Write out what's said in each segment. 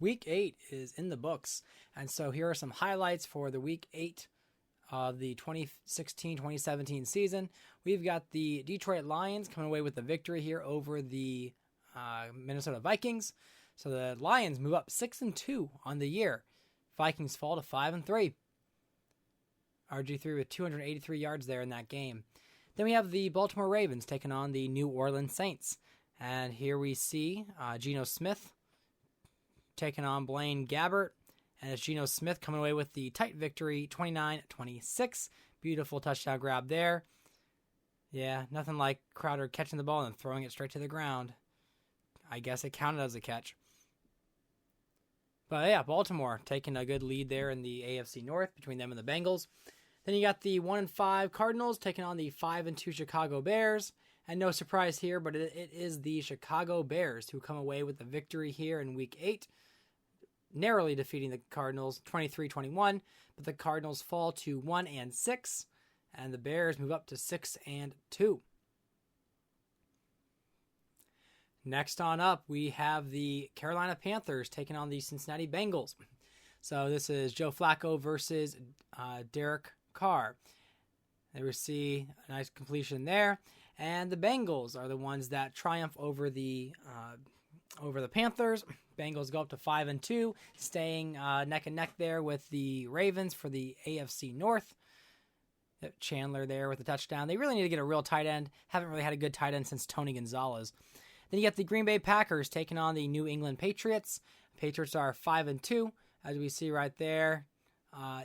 Week 8 is in the books, and so here are some highlights for the Week 8 of the 2016-2017 season. We've got the Detroit Lions coming away with the victory here over the Minnesota Vikings. So the Lions move up 6-2 on the year. Vikings fall to 5-3. RG3 with 283 yards there in that game. Then we have the Baltimore Ravens taking on the New Orleans Saints. And here we see Geno Smith taking on Blaine Gabbert. And it's Geno Smith coming away with the tight victory, 29-26. Beautiful touchdown grab there. Yeah, nothing like Crowder catching the ball and throwing it straight to the ground. I guess it counted as a catch. But yeah, Baltimore taking a good lead there in the AFC North between them and the Bengals. Then you got the 1-5 Cardinals taking on the 5-2 Chicago Bears. And no surprise here, but it is the Chicago Bears who come away with the victory here in Week 8, narrowly defeating the Cardinals 23-21. But the Cardinals fall to 1-6, and the Bears move up to 6-2. Next on up, we have the Carolina Panthers taking on the Cincinnati Bengals. So this is Joe Flacco versus Derek Carr. There we see a nice completion there. And the Bengals are the ones that triumph over the Panthers. Bengals go up to 5-2, staying neck and neck there with the Ravens for the AFC North. Chandler there with the touchdown. They really need to get a real tight end. Haven't really had a good tight end since Tony Gonzalez. Then you get the Green Bay Packers taking on the New England Patriots. Patriots are 5-2, as we see right there.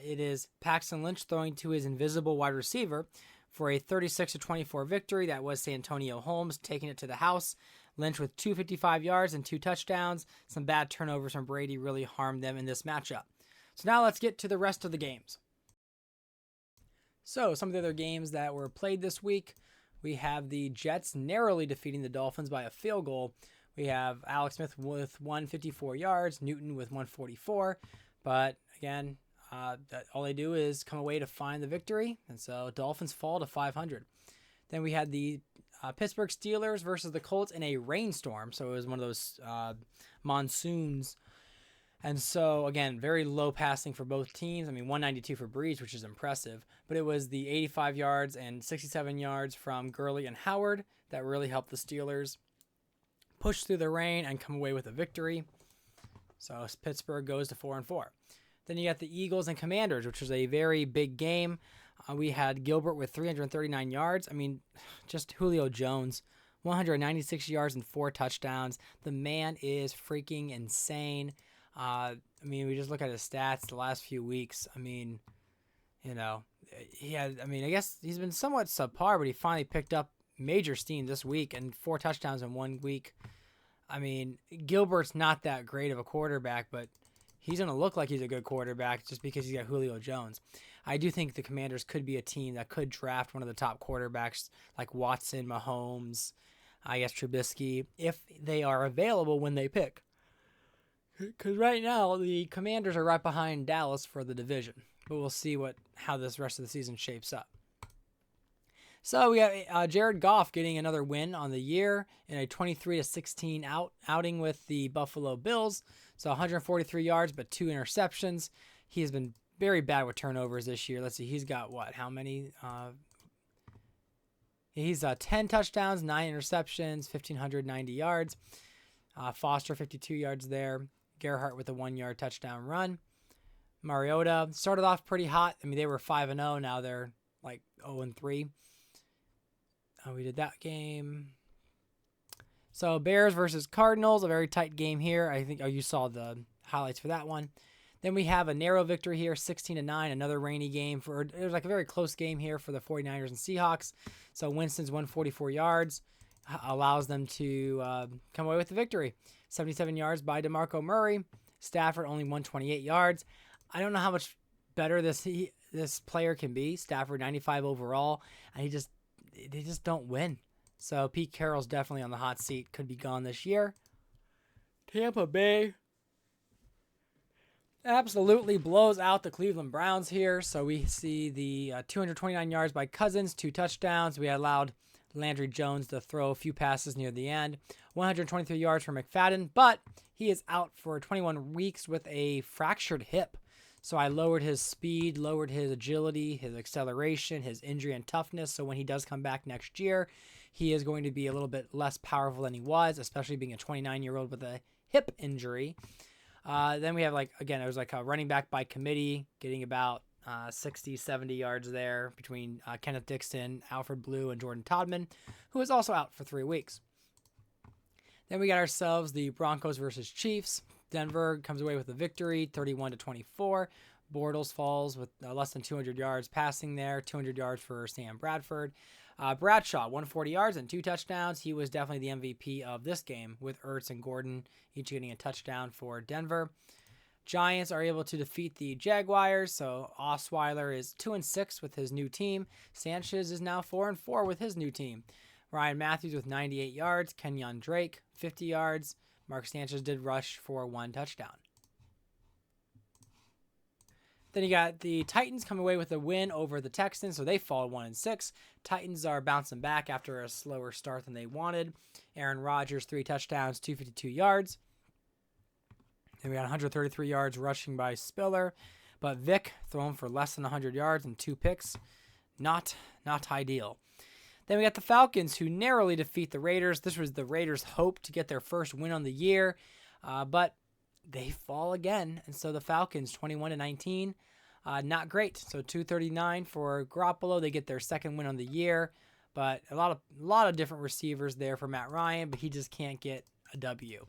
It is Paxton Lynch throwing to his invisible wide receiver for a 36-24 victory. That was Santonio Holmes taking it to the house. Lynch with 255 yards and 2 touchdowns. Some bad turnovers from Brady really harmed them in this matchup. So now let's get to the rest of the games. So some of the other games that were played this week, we have the Jets narrowly defeating the Dolphins by a field goal. We have Alex Smith with 154 yards, Newton with 144. But again, all they do is come away to find the victory, and so Dolphins fall to 500. Then we had the Pittsburgh Steelers versus the Colts in a rainstorm, so it was one of those monsoons. And so, again, very low passing for both teams. I mean, 192 for Breeze, which is impressive, but it was the 85 yards and 67 yards from Gurley and Howard that really helped the Steelers push through the rain and come away with a victory. So Pittsburgh goes to 4-4. Then you got the Eagles and Commanders, which was a very big game. We had Gilbert with 339 yards. I mean, just Julio Jones, 196 yards and 4 touchdowns. The man is freaking insane. I mean, we just look at his stats the last few weeks. I mean, I guess he's been somewhat subpar, but he finally picked up major steam this week and 4 touchdowns in 1 week. I mean, Gilbert's not that great of a quarterback, but he's going to look like he's a good quarterback just because he's got Julio Jones. I do think the Commanders could be a team that could draft one of the top quarterbacks like Watson, Mahomes, I guess Trubisky, if they are available when they pick. Because right now, the Commanders are right behind Dallas for the division. But we'll see how this rest of the season shapes up. So we have Jared Goff getting another win on the year in a 23-16 outing with the Buffalo Bills. So 143 yards, but 2 interceptions. He has been very bad with turnovers this year. Let's see, he's got how many? He's 10 touchdowns, 9 interceptions, 1,590 yards. Foster, 52 yards there. Gerhart with a 1-yard touchdown run. Mariota started off pretty hot. I mean, they were 5-0. Now they're like 0-3. We did that game. So Bears versus Cardinals, a very tight game here. I think you saw the highlights for that one. Then we have a narrow victory here, 16-9, another rainy game. It was like a very close game here for the 49ers and Seahawks. So Winston's 144 yards allows them to come away with the victory. 77 yards by DeMarco Murray. Stafford only 128 yards. I don't know how much better this player can be. Stafford 95 overall, and they just don't win. So Pete Carroll's definitely on the hot seat. Could be gone this year. Tampa Bay absolutely blows out the Cleveland Browns here. So we see the 229 yards by Cousins, 2 touchdowns. We allowed Landry Jones to throw a few passes near the end. 123 yards for McFadden, but he is out for 21 weeks with a fractured hip. So I lowered his speed, lowered his agility, his acceleration, his injury and toughness. So when he does come back next year, he is going to be a little bit less powerful than he was, especially being a 29-year-old with a hip injury. Then we have, it was like a running back by committee, getting about 60, 70 yards there between Kenneth Dixon, Alfred Blue, and Jordan Todman, who is also out for 3 weeks. Then we got ourselves the Broncos versus Chiefs. Denver comes away with a victory, 31-24. Bortles falls with less than 200 yards passing there, 200 yards for Sam Bradford. Bradshaw, 140 yards and 2 touchdowns. He was definitely the MVP of this game, with Ertz and Gordon each getting a touchdown for Denver. Giants are able to defeat the Jaguars, so Osweiler is 2-6 with his new team. Sanchez is now 4-4 with his new team. Ryan Matthews with 98 yards. Kenyon Drake, 50 yards. Mark Sanchez did rush for 1 touchdown. Then you got the Titans coming away with a win over the Texans, so they fall 1-6. Titans are bouncing back after a slower start than they wanted. Aaron Rodgers, 3 touchdowns, 252 yards. Then we got 133 yards rushing by Spiller, but Vic thrown for less than 100 yards and 2 picks. Not ideal. Then we got the Falcons, who narrowly defeat the Raiders. This was the Raiders' hope to get their first win on the year, but they fall again. And so the Falcons, 21-19, not great. So 239 for Garoppolo. They get their second win on the year, but a lot of different receivers there for Matt Ryan, but he just can't get a W.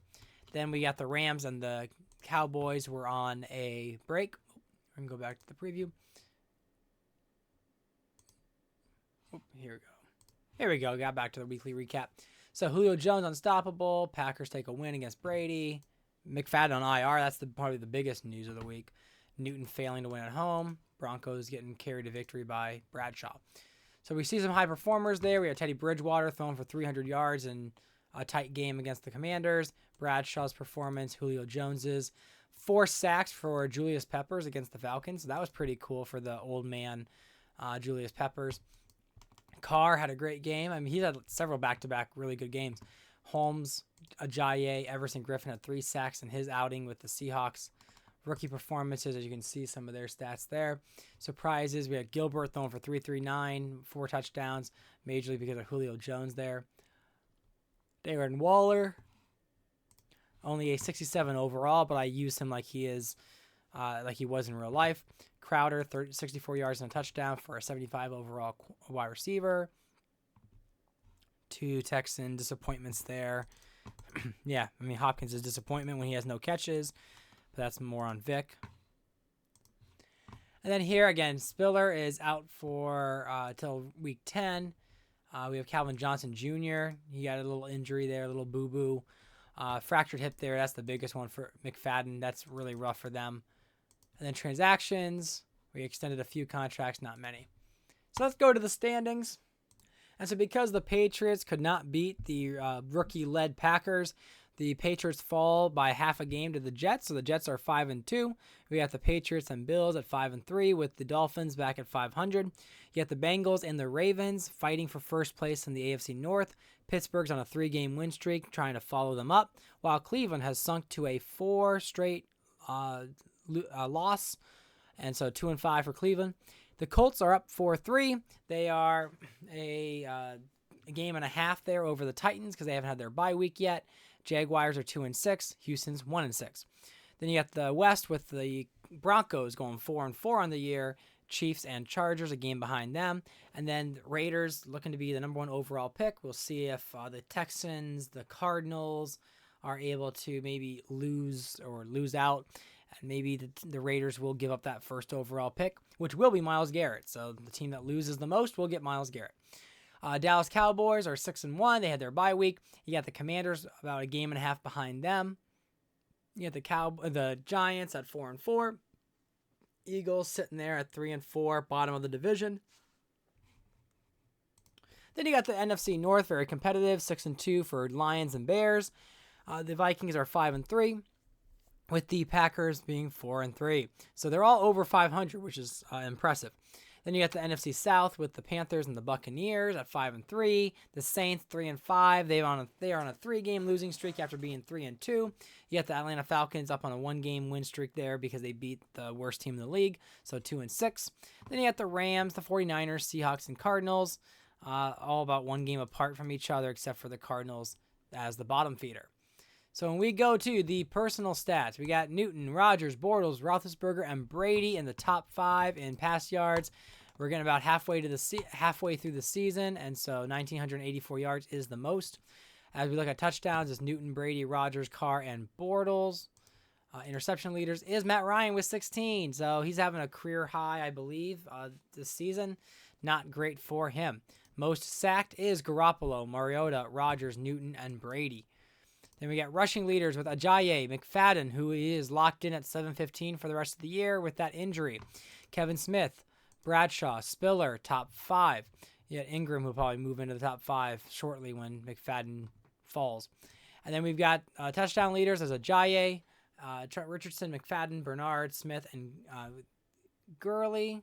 Then we got the Rams and the Cowboys were on a break. We can go back to the preview. Here we go. Got back to the weekly recap. So Julio Jones unstoppable. Packers take a win against Brady. McFadden on IR. That's probably the biggest news of the week. Newton failing to win at home. Broncos getting carried to victory by Bradshaw. So we see some high performers there. We have Teddy Bridgewater throwing for 300 yards in a tight game against the Commanders. Bradshaw's performance. Julio Jones's. 4 sacks for Julius Peppers against the Falcons. So that was pretty cool for the old man, Julius Peppers. Carr had a great game. I mean, he's had several back-to-back really good games. Holmes, Ajayi, Everson Griffin had 3 sacks in his outing with the Seahawks. Rookie performances, as you can see some of their stats there. Surprises, we had Gilbert throwing for 339, 4 touchdowns, majorly because of Julio Jones there. Darren Waller, only a 67 overall, but I use him like he was in real life. Crowder, 64 yards and a touchdown for a 75 overall wide receiver. 2 Texan disappointments there. Yeah, I mean, Hopkins is disappointment when he has no catches, but that's more on Vic. And then here again, Spiller is out for till week 10. We have Calvin Johnson Jr. He got a little injury there, a little boo-boo. Fractured hip there. That's the biggest one for McFadden. That's really rough for them. And then transactions, we extended a few contracts, not many. So let's go to the standings. And so because the Patriots could not beat the rookie-led Packers, the Patriots fall by half a game to the Jets. So the Jets are 5-2. We got the Patriots and Bills at 5-3 with the Dolphins back at 500. You got the Bengals and the Ravens fighting for first place in the AFC North. Pittsburgh's on a 3-game win streak trying to follow them up, while Cleveland has sunk to a 4 straight loss, and so 2-5 for Cleveland. The Colts are up 4-3. They are a game and a half there over the Titans because they haven't had their bye week yet. Jaguars are 2-6. Houston's 1-6. Then you got the West with the Broncos going 4-4 on the year. Chiefs and Chargers a game behind them, and then Raiders looking to be the number 1 overall pick. We'll see if the Texans, the Cardinals are able to maybe lose out. And maybe the Raiders will give up that first overall pick, which will be Myles Garrett. So the team that loses the most will get Myles Garrett. Dallas Cowboys are 6-1. They had their bye week. You got the Commanders about a game and a half behind them. You got the Giants at 4-4. Eagles sitting there at 3-4, bottom of the division. Then you got the NFC North, very competitive, 6-2 for Lions and Bears. The Vikings are 5-3. With the Packers being 4-3. So they're all over 500, which is impressive. Then you got the NFC South with the Panthers and the Buccaneers at 5-3. The Saints 3-5. They are on a 3-game losing streak after being 3-2. You got the Atlanta Falcons up on a 1-game win streak there because they beat the worst team in the league, so 2-6. Then you got the Rams, the 49ers, Seahawks, and Cardinals, all about 1 game apart from each other, except for the Cardinals as the bottom feeder. So when we go to the personal stats, we got Newton, Rodgers, Bortles, Roethlisberger, and Brady in the top 5 in pass yards. We're getting about halfway through the season, and so 1,984 yards is the most. As we look at touchdowns, it's Newton, Brady, Rodgers, Carr, and Bortles. Interception leaders is Matt Ryan with 16, so he's having a career high, I believe, this season. Not great for him. Most sacked is Garoppolo, Mariota, Rodgers, Newton, and Brady. Then we got rushing leaders with Ajayi, McFadden, who is locked in at 715 for the rest of the year with that injury. Kevin Smith, Bradshaw, Spiller, top 5. You got Ingram, who will probably move into the top 5 shortly when McFadden falls. And then we've got touchdown leaders as Ajayi, Trent Richardson, McFadden, Bernard, Smith, and Gurley,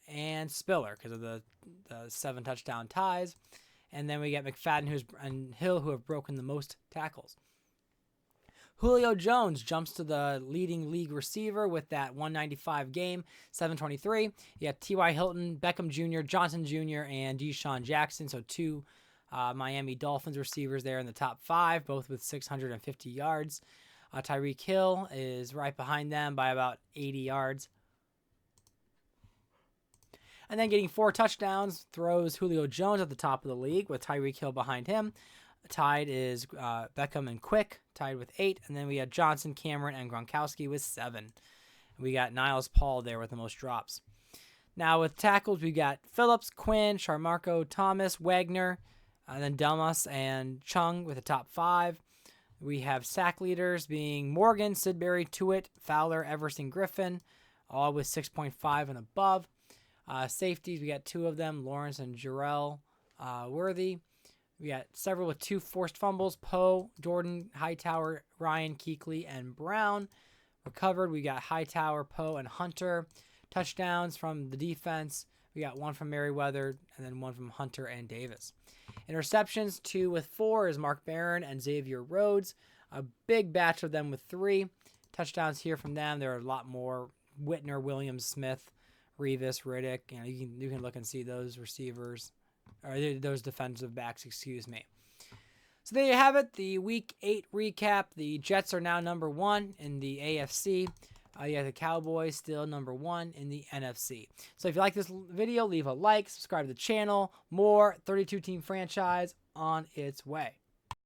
and Spiller because of the 7 touchdown ties. And then we got McFadden and Hill, who have broken the most tackles. Julio Jones jumps to the leading league receiver with that 195 game, 723. You got T.Y. Hilton, Beckham Jr., Johnson Jr., and Deshaun Jackson. So 2 Miami Dolphins receivers there in the top 5, both with 650 yards. Tyreek Hill is right behind them by about 80 yards. And then getting 4 touchdowns throws Julio Jones at the top of the league with Tyreek Hill behind him. Tied is Beckham and Quick, tied with 8. And then we got Johnson, Cameron, and Gronkowski with 7. We got Niles Paul there with the most drops. Now with tackles, we got Phillips, Quinn, Sharmarko, Thomas, Wagner, and then Delmas and Chung with the top 5. We have sack leaders being Morgan, Sidbury, Tuitt, Fowler, Everson, Griffin, all with 6.5 and above. Safeties, we got 2 of them, Lawrence and Jarrell Worthy. We got several with 2 forced fumbles, Poe, Jordan, Hightower, Ryan, Kuechly, and Brown. Recovered, we got Hightower, Poe, and Hunter. Touchdowns from the defense, we got 1 from Merriweather, and then 1 from Hunter and Davis. Interceptions, 2 with 4 is Mark Barron and Xavier Rhodes. A big batch of them with 3. Touchdowns here from them, there are a lot more. Whitner, Williams, Smith, Revis, Riddick. You can look and see those receivers, or those defensive backs, excuse me. So there you have it, the Week 8 recap. The Jets are now number 1 in the AFC. You have the Cowboys still number 1 in the NFC. So if you like this video, leave a like, subscribe to the channel. More 32-team franchise on its way.